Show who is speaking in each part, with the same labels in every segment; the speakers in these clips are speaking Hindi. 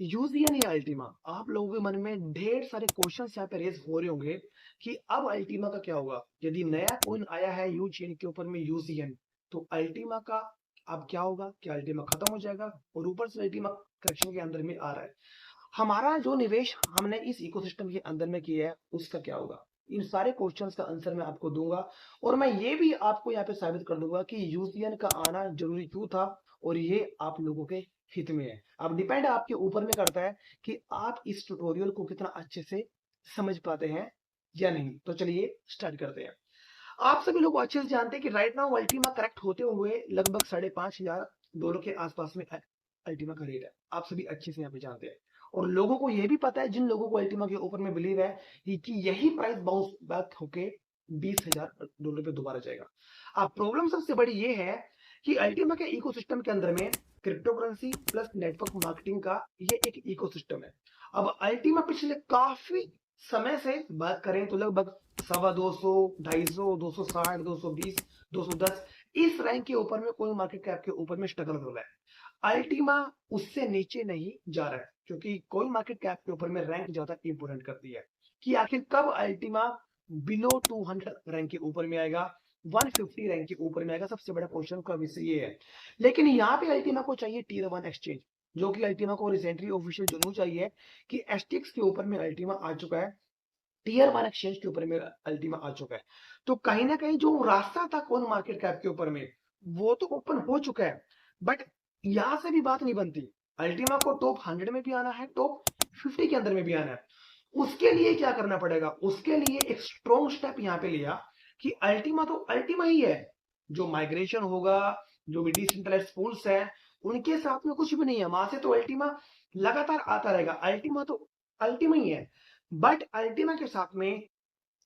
Speaker 1: यूजीएन या अल्टीमा, आप लोगों के मन में ढेर सारे क्वेश्चंस यहाँ पे रेज हो रहे होंगे कि अब अल्टीमा का क्या होगा। यदि नया कॉइन आया है यूजीएन के ऊपर में यूजीएन, तो अल्टीमा का अब क्या होगा? क्या अल्टीमा खत्म हो जाएगा? और ऊपर से अल्टीमा करेक्शन के अंदर में आ रहा है। हमारा जो निवेश हमने इस इकोसिस्टम के अंदर में किया है उसका क्या होगा? इन सारे क्वेश्चंस का आंसर मैं आपको दूंगा। और मैं ये भी आपको यहाँ पे साबित कर दूंगा कि यूजीएन का आना जरूरी क्यों था और ये आप लोगों के हित में है। अब डिपेंड आपके ऊपर में करता है कि आप इस ट्यूटोरियल को कितना अच्छे से समझ पाते हैं या नहीं। तो चलिए स्टार्ट करते हैं। आप सभी लोग अच्छे से जानते हैं कि राइट नाउ अल्टीमा करेक्ट होते हुए लगभग $5,500 के आसपास में अल्टीमा का रेट है। आप सभी अच्छे से यहाँ पे जानते हैं। और लोगों को यह भी पता है, जिन लोगों को अल्टीमा के ऊपर में बिलीव है, कि यही प्राइस बाउंस बैक होके $20,000 पे दोबारा जाएगा। अब प्रॉब्लम सबसे बड़ी ये है कि अल्टीमा के इकोसिस्टम के अंदर में crypto currency plus network marketing का ये एक इकोसिस्टम है। अब अल्टीमा पिछले काफी समय से बात करें तो लगभग 250, 250, 260, 220, 210 इस रैंक के ऊपर में कोई मार्केट कैप के ऊपर में स्ट्रगल कर रहा है। अल्टीमा उससे नीचे नहीं जा रहा है, क्योंकि कोई मार्केट कैप के ऊपर में रैंक ज्यादा इंपोर्टेंट करती है कि आखिर कब अल्टीमा बिलो 200 रैंक के ऊपर में आएगा, 150 रैंक के ऊपर में आएगा। सबसे बड़ा क्वेश्चन का विषय ये है। लेकिन यहाँ पे अल्टीमा को चाहिए टीयर 1 एक्सचेंज, जो कि अल्टीमा को रिसेंटली ऑफिशियल न्यूज़ चाहिए कि एसटीएक्स के ऊपर में अल्टीमा आ चुका है, टीयर 1 एक्सचेंज के ऊपर में अल्टीमा आ चुका है। तो कहीं ना कहीं जो रास्ता था कौन मार्केट कैप के ऊपर में, वो तो ओपन हो चुका है। बट यहां से भी बात नहीं बनती। अल्टीमा को टॉप 100 में भी आना है, टॉप 50 के अंदर में भी आना है। उसके लिए क्या करना पड़ेगा? उसके लिए एक स्ट्रॉन्ग स्टेप यहाँ पे लिया कि अल्टीमा तो अल्टीमा ही है। जो माइग्रेशन होगा, जो भी डिसेंट्रलाइज्ड पूल्स है, उनके साथ में कुछ भी नहीं है। वहां से तो अल्टीमा लगातार आता रहेगा। अल्टीमा तो अल्टीमा ही है। बट अल्टीमा के साथ में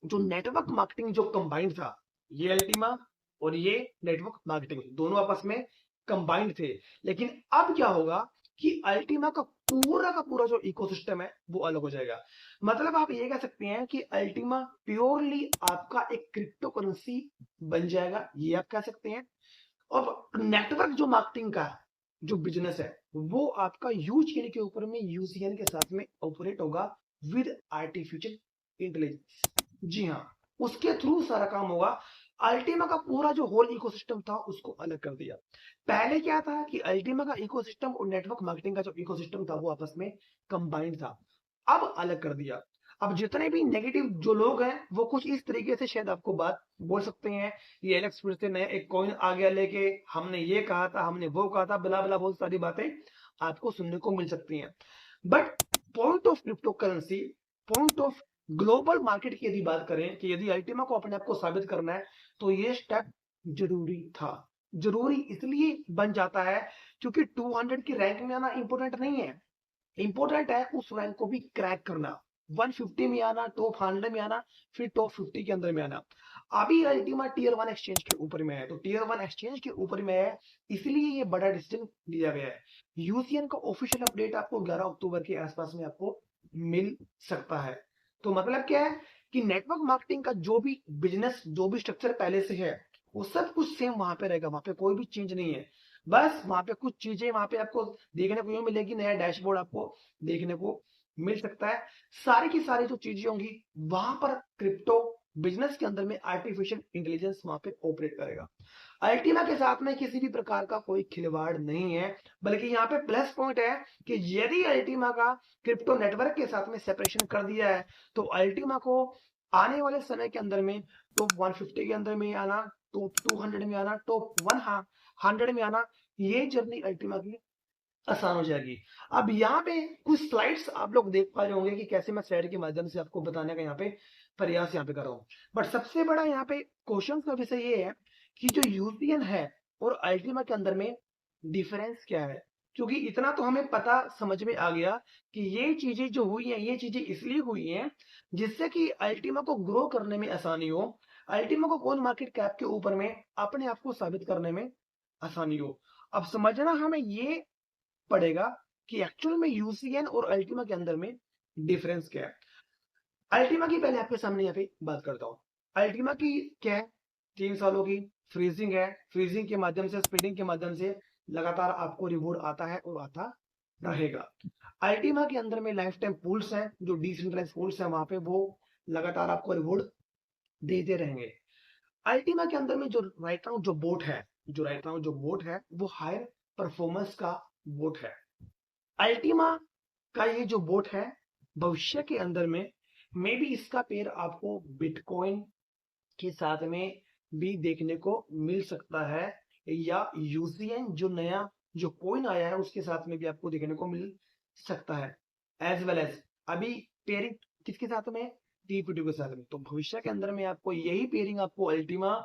Speaker 1: जो नेटवर्क मार्केटिंग जो कंबाइंड था, ये अल्टीमा और ये नेटवर्क मार्केटिंग दोनों आपस में कंबाइंड थे। लेकिन अब क्या होगा कि अल्टीमा का पूरा जो इकोसिस्टम है वो अलग हो जाएगा। मतलब आप ये कह सकते हैं कि अल्टीमा प्योरली आपका एक क्रिप्टो करेंसी बन जाएगा, ये आप कह सकते हैं। और नेटवर्क जो मार्केटिंग का जो बिजनेस है वो आपका यूजीएन के ऊपर में यूजीएन के साथ में ऑपरेट होगा विद आर्टिफिशियल इंटेलिजेंस। जी हाँ, उसके थ्रू सारा काम होगा। अल्टीमा का पूरा जो होल इकोसिस्टम था उसको अलग कर दिया। पहले क्या था कि अल्टीमा का इकोसिस्टम और नेटवर्क मार्केटिंग का जो इकोसिस्टम था वो आपस में कंबाइंड था। अब अलग कर दिया। अब जितने भी नेगेटिव जो लोग हैं वो कुछ इस तरीके से शायद आपको बात बोल सकते हैं, ये एलेक्स फिर से नया एक कॉइन आ गया लेके, हमने ये कहा था, हमने वो कहा था, बला बला बहुत सारी बातें आपको सुनने को मिल सकती हैं। But point of crypto currency, point of global market की यदि बात करें कि यदि अल्टीमा को अपने आप को साबित करना है, तो ये स्टेप जरूरी था। जरूरी इसलिए बन जाता है क्योंकि 200 की रैंक में आना इंपॉर्टेंट नहीं है। इंपॉर्टेंट है उस रैंक को भी क्रैक करना, 150 में आना, टॉप 100 में आना, फिर टॉप 50 के अंदर में आना। अभी अल्टीमा टीयर 1 एक्सचेंज के ऊपर में है, तो टीयर 1 एक्सचेंज के ऊपर में है, इसलिए ये बड़ा डिसीजन लिया गया है। यूसीएन का ऑफिशियल अपडेट आपको 11 अक्टूबर के आसपास में आपको मिल सकता है। तो मतलब क्या है कि नेटवर्क मार्केटिंग का जो भी बिजनेस, जो भी स्ट्रक्चर पहले से है, वो सब कुछ सेम वहां पे रहेगा। वहां पे कोई भी चेंज नहीं है। बस वहां पे कुछ चीजें वहां पे आपको देखने को मिलेगी, नया डैशबोर्ड आपको देखने को मिल सकता है। सारी की सारी जो चीजें होंगी वहां पर क्रिप्टो बिजनेस के अंदर में आर्टिफिशियल इंटेलिजेंस वहां पे ऑपरेट करेगा। अल्टीमा के साथ में किसी भी प्रकार का कोई खिलवाड़ नहीं है, बल्कि यहाँ पे प्लस पॉइंट है कि यदि अल्टीमा का क्रिप्टो नेटवर्क के साथ में सेपरेशन कर दिया है, तो अल्टीमा को आने वाले समय के अंदर में टॉप 150 के अंदर में आना, टॉप 200 में आना, टॉप 100 में आना, ये जर्नी अल्टीमा की आसान हो जाएगी। अब यहाँ पे कुछ स्लाइड्स आप लोग देख पा रहे होंगे कि कैसे मैं स्लाइड के माध्यम से आपको बताने का यहाँ पे प्रयास यहाँ पे कर रहा हूँ। बट सबसे बड़ा यहाँ पे क्वेश्चन का विषय ये है कि जो यूजीएन है और अल्टीमा के अंदर में डिफरेंस क्या है। क्योंकि इतना तो हमें पता समझ में आ गया कि ये चीजें जो हुई हैं, ये चीजें इसलिए हुई हैं जिससे कि अल्टीमा को ग्रो करने में आसानी हो, अल्टीमा को कौन मार्केट कैप के ऊपर में अपने आप को साबित करने में आसानी हो। अब समझना हमें ये पड़ेगा कि एक्चुअल में यूसीएन और अल्टीमा के अंदर में डिफरेंस क्या है। अल्टीमा की पहले आपके सामने यहाँ पे बात करता हूँ। अल्टीमा की क्या है? 3 सालों की फ्रीजिंग है। फ्रीजिंग के माध्यम से, स्पीडिंग के माध्यम से लगातार आपको रिवॉर्ड आता है और आता रहेगा। अल्टीमा के अंदर में लाइफ टाइम पूल्स हैं, जो डिसेंट्रलाइज पूल्स हैं, वहां पे वो लगातार आपको रिवॉर्ड देते रहेंगे। अल्टीमा के अंदर में जो राइट नाउ जो बोट है, वो हायर परफॉर्मेंस का बोट है। अल्टीमा का ये जो बोट है, भविष्य के अंदर में मे बी इसका पेयर आपको बिटकॉइन के साथ में भी देखने को मिल सकता है, या यूसीएन जो नया जो कॉइन आया है उसके साथ में भी आपको देखने को मिल सकता है। एज वेल एज अभी पेयरिंग किसके साथ में, टीपीटी के साथ में। तो भविष्य के अंदर में आपको यही पेयरिंग आपको अल्टीमा,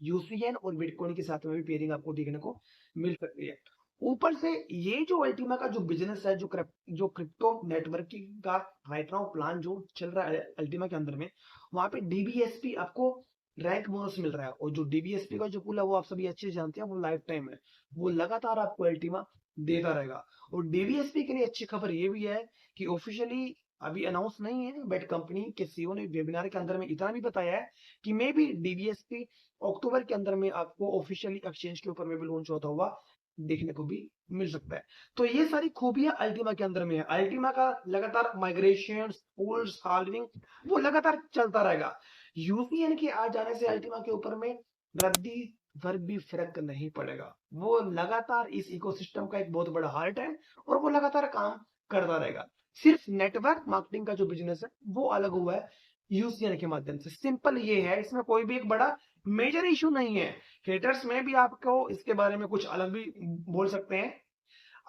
Speaker 1: यूसीएन और बिटकॉइन के साथ में भी पेयरिंग आपको देखने को मिल सकती है। ऊपर से ये जो अल्टीमा का जो बिजनेस है, जो क्रिप्टो नेटवर्किंग का राइट नाउ प्लान जो चल रहा है अल्टीमा के अंदर में, वहां पे डीबीएसपी आपको रैंक बोनस मिल रहा है। और जो डीबीएसपी का जो पुल है वो आप सभी अच्छे से जानते हैं, वो लाइफ टाइम है, वो लगातार आपको अल्टीमा देता रहेगा। और डीबीएसपी के लिए अच्छी खबर ये भी है कि ऑफिशियली अभी अनाउंस नहीं है, बट कंपनी के सीईओ ने वेबिनार के अंदर में इतना भी बताया है कि मे बी डीबीएसपी अक्टूबर के अंदर में आपको ऑफिशियली एक्सचेंज के ऊपर में भी लॉन्च होता हुआ देखने को भी मिल सकता है। तो ये सारी खूबियां अल्टीमा के अंदर में है। अल्टीमा का लगातार माइग्रेशन, पूल्स, हार्डनिंग वो लगातार चलता रहेगा। यूसीएन के आ जाने से अल्टीमा के ऊपर में रद्दी भर भी फर्क नहीं पड़ेगा। वो लगातार इस इकोसिस्टम का एक बहुत बड़ा हार्ट है, और वो लगातार काम करता रहेगा। सिर्फ नेटवर्क मार्केटिंग का जो बिजनेस है वो अलग हुआ है यूसीएन के माध्यम से। सिंपल ये है, इसमें कोई भी एक बड़ा मेजर इशू नहीं है। हेटर्स में भी आपको इसके बारे में कुछ अलग भी बोल सकते हैं।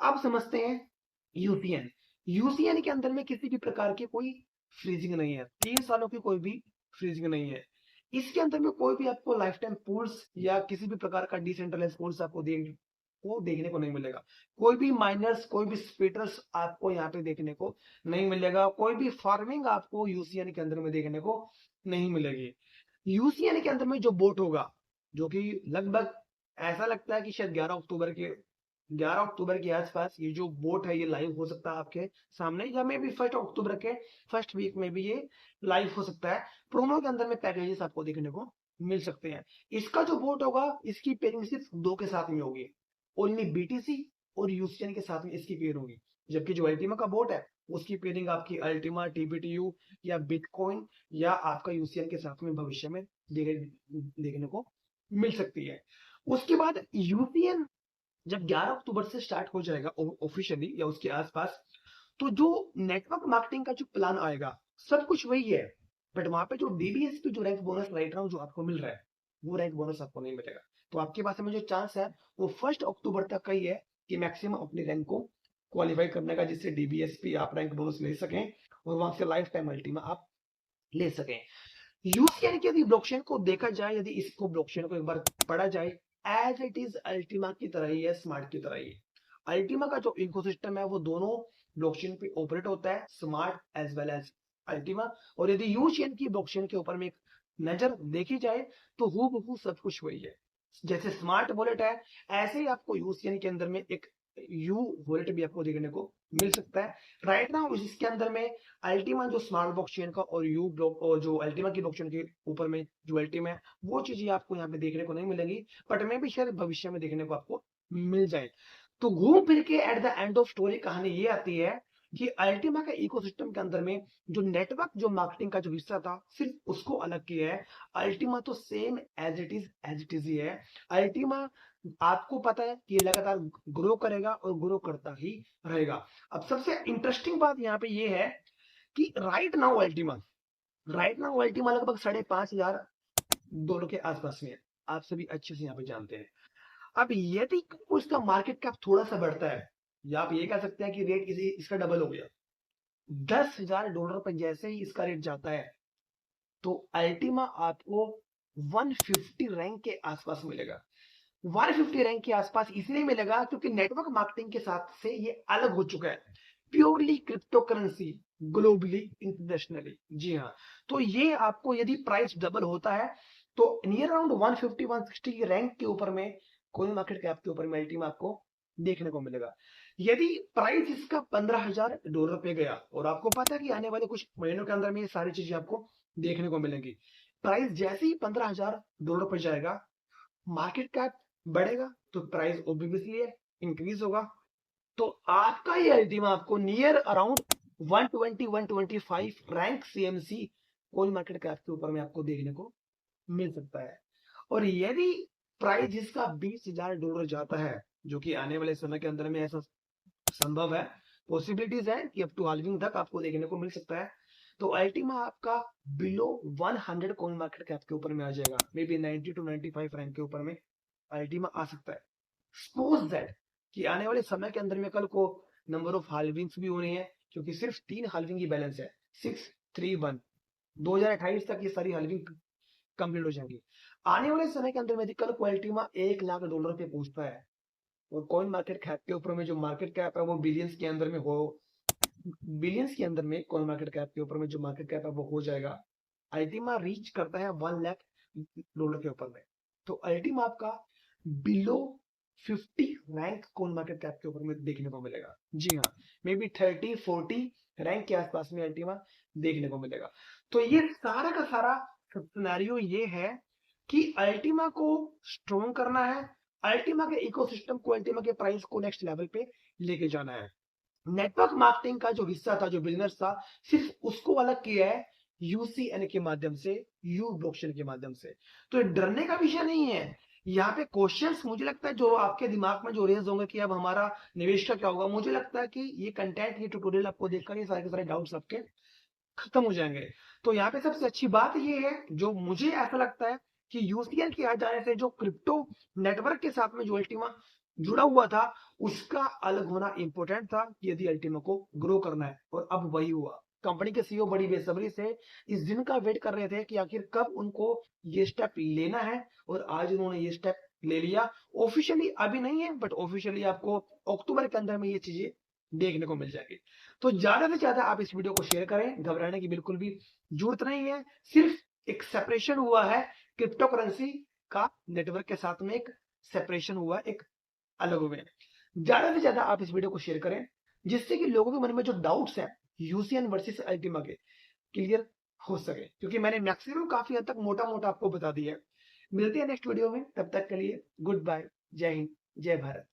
Speaker 1: अब समझते हैं यूसीएन। यूसीएन के अंदर में किसी भी प्रकार की कोई फ्रीजिंग नहीं है, 3 सालों की कोई भी फ्रीजिंग नहीं है। इसके अंदर में कोई भी आपको लाइफ टाइम पूल्स या किसी भी प्रकार का डिसेंट्रलाइज पूल्स आपको देखने को नहीं मिलेगा। कोई भी माइनर्स, कोई भी स्पीटर्स आपको यहाँ पे देखने को नहीं मिलेगा। कोई भी फार्मिंग आपको यूसीएन के अंदर में देखने को नहीं मिलेगी। यूसीएन के अंदर में जो बोट होगा, जो कि लगभग ऐसा लगता है कि शायद 11 अक्टूबर के आसपास ये जो बोट है ये लाइव हो सकता है आपके सामने, या मे बी 1 अक्टूबर के फर्स्ट वीक में भी ये लाइव हो सकता है। प्रोमो के अंदर में पैकेजेस आपको देखने को मिल सकते हैं। इसका जो बोट होगा, इसकी पेयरिंग सिर्फ दो के साथ में होगी, ओनली बीटीसी और यूसीएन के साथ में इसकी पेयर होगी। जबकि जो अल्टीमा का बोट है उसकी पेयरिंग आपकी अल्टीमा, टीबीटीयू या बिटकॉइन या आपका यूसीएन के साथ में भविष्य में देखने को मिल सकती है। उसके बाद यूसीएन जब 11 अक्टूबर से स्टार्ट हो जाएगा ऑफिशियली या उसके आसपास, तो जो नेटवर्क मार्केटिंग का जो प्लान आएगा सब कुछ वही है। बट वहां पे जो डीबीएस पे जो रैंक बोनस राइट नाउ जो आपको मिल रहा है, वो रैंक बोनस आपको नहीं मिलेगा। तो आपके पास में जो चांस है वो 1 अक्टूबर तक का ही है कि मैक्सिमम अपनी रैंक को क्वालिफाई करने का, जिससे डीबीएस पे आप रैंक बोनस ले सकें और वहां से लाइफ टाइम अल्टीमा आप ले सकें। यूसीएन की यदि ब्लॉकचेन को देखा जाए, यदि इसको ब्लॉकचेन को एक बार पढ़ा जाए, एज इट इज अल्टीमा की तरह ही है, स्मार्ट की तरह ही है। अल्टीमा का जो इकोसिस्टम है वो दोनों ब्लॉकचेन पे ऑपरेट होता है, smart as well as Ultima. और यदि यूसीएन की ब्लॉकचेन के ऊपर में एक नजर देखी जाए तो हूबहू सब कुछ वही है। जैसे स्मार्ट वॉलेट है, ऐसे ही आपको यूसीएन के अंदर में एक यू वॉलेट भी आपको देखने को मिल सकता है। राइट नाउ इसके अंदर में अल्टीमा जो स्मार्ट ब्लॉकचेन का और यू ब्लॉक और जो अल्टीमा की ब्लॉकचेन के ऊपर में जो अल्टीमा है, वो चीजें आपको यहाँ पे देखने को नहीं मिलेंगी, बट मैं भी शायद भविष्य में देखने को आपको मिल जाए। तो घूम फिर के at the end of story कहानी ये आती है कि अल्टीमा का इकोसिस्टम के अंदर में जो नेटवर्क जो मार्केटिंग का जो हिस्सा था सिर्फ उसको अलग किया है। अल्टीमा तो सेम एज इट इज ही है। अल्टीमा आपको पता है कि ये लगातार ग्रो करेगा और ग्रो करता ही रहेगा। अब सबसे इंटरेस्टिंग बात यहाँ पे ये है कि राइट नाउ अल्टीमा लगभग $5,500 के आसपास में है। आप सभी अच्छे से यहाँ पे जानते हैं। अब यदि उसका मार्केट कैप थोड़ा सा बढ़ता है, या आप ये कह सकते हैं कि रेट किसी इसका डबल हो गया, $10,000 पर जैसे ही इसका रेट जाता है, तो अल्टीमा आपको 150 रैंक के आसपास मिलेगा। 150 रैंक के आसपास इसलिए मिलेगा क्योंकि नेटवर्क मार्केटिंग के साथ से ये अलग हो चुका है, purely crypto currency, globally, internationally. जी हाँ। तो ये आपको यदि प्राइस डबल होता है तो नियर अराउंड 150 160 की रैंक के ऊपर में, कोई मार्केट कैप के ऊपर में अल्टीमा आपको देखने को मिलेगा। यदि प्राइस इसका $15,000 पे गया, और आपको पता है कि आने वाले कुछ महीनों के अंदर में ये सारी चीजें आपको देखने को मिलेंगी, प्राइस जैसे ही $15,000 पर जाएगा, मार्केट कैप बढ़ेगा तो प्राइस ऑब्वियसली इंक्रीज होगा। तो आपका ये अल्टीमा आपको near around 120 125 rank CMC coin market cap के ऊपर में आपको देखने को मिल सकता है। और यदि प्राइस इसका $20,000 जाता है, जो कि आने वाले समय के अंदर में ऐसा संभव है, पॉसिबिलिटीज है कि अप टू हाल्विंग तक आपको देखने को मिल सकता है, तो अल्टीमा आपका बिलो 100 कॉइन मार्केट कैप के ऊपर में आ जाएगा। मे बी 90 टू 95 रैंक के ऊपर में अल्टीमा आ सकता है। सपोज दैट कि आने वाले समय के अंदर में कल को नंबर ऑफ हाल्विंग्स भी होनी है, क्योंकि सिर्फ 3 हाल्विंग की बैलेंस है, 631। 2028 तक ये सारी हाल्विंग कंप्लीट हो जाएंगी। आने वाले समय के अंदर में कल को अल्टीमा $1 लाख पे पहुंचता है, और कॉइन मार्केट कैप के ऊपर में जो मार्केट कैप है वो बिलियंस के अंदर में हो, बिलियंस के अंदर में कॉइन मार्केट कैप के ऊपर में जो मार्केट कैप है वो हो जाएगा। अल्टीमा रीच करता है $1 लाख के ऊपर में, तो अल्टीमा आपका below 50 rank coin market cap के ऊपर में देखने को मिलेगा। जी हाँ, मे बी 30-40 रैंक के आसपास में अल्टीमा देखने को मिलेगा। तो ये सारा का सारा सिनेरियो ये है कि अल्टीमा को स्ट्रॉन्ग करना है, अल्टीमा के इकोसिस्टम को, अल्टीमा के प्राइस को नेक्स्ट लेवल पे लेके जाना है। नेटवर्क मार्केटिंग का जो हिस्सा था, जो बिजनेस था, सिर्फ उसको अलग किया है यूसीएन के माध्यम से, यू ब्लॉकचेन के माध्यम से। तो ये डरने का विषय नहीं है। यहाँ पे क्वेश्चंस मुझे लगता है जो आपके दिमाग में जो रेज होंगे कि अब हमारा निवेश का क्या होगा, मुझे लगता है कि ये कंटेंट, ये ट्यूटोरियल आपको देखकर ये सारे के सारे डाउट्स आपके खत्म हो जाएंगे। तो यहाँ पे सबसे अच्छी बात ये है, जो मुझे ऐसा लगता है कि यूसीएल के आ जाने से जो क्रिप्टो नेटवर्क के साथ में जो अल्टीमा जुड़ा हुआ था, उसका अलग होना इंपॉर्टेंट था यदि अल्टीमा को ग्रो करना है, और अब वही हुआ। कंपनी के सीईओ बड़ी बेसब्री से इस दिन का वेट कर रहे थे कि आखिर कब उनको ये स्टेप लेना है, और आज उन्होंने ये स्टेप ले लिया। ऑफिशियली अभी नहीं है, बट ऑफिशियली आपको अक्टूबर के अंदर में ये चीजें देखने को मिल जाएगी। तो ज्यादा से ज्यादा आप इस वीडियो को शेयर करें, घबराने की बिल्कुल भी जरूरत नहीं है। सिर्फ एक सेपरेशन हुआ है क्रिप्टो करेंसी का, नेटवर्क के साथ में एक सेपरेशन हुआ, एक अलग हुए। ज्यादा से ज्यादा आप इस वीडियो को शेयर करें, जिससे कि लोगों के मन में जो डाउट्स है यूसीएन वर्सेस अल्टीमा के, क्लियर हो सके, क्योंकि मैंने मैक्सिमम काफी हद तक मोटा मोटा आपको बता दिया है। मिलते हैं नेक्स्ट वीडियो में, तब तक के लिए गुड बाय, जय हिंद, जय भारत।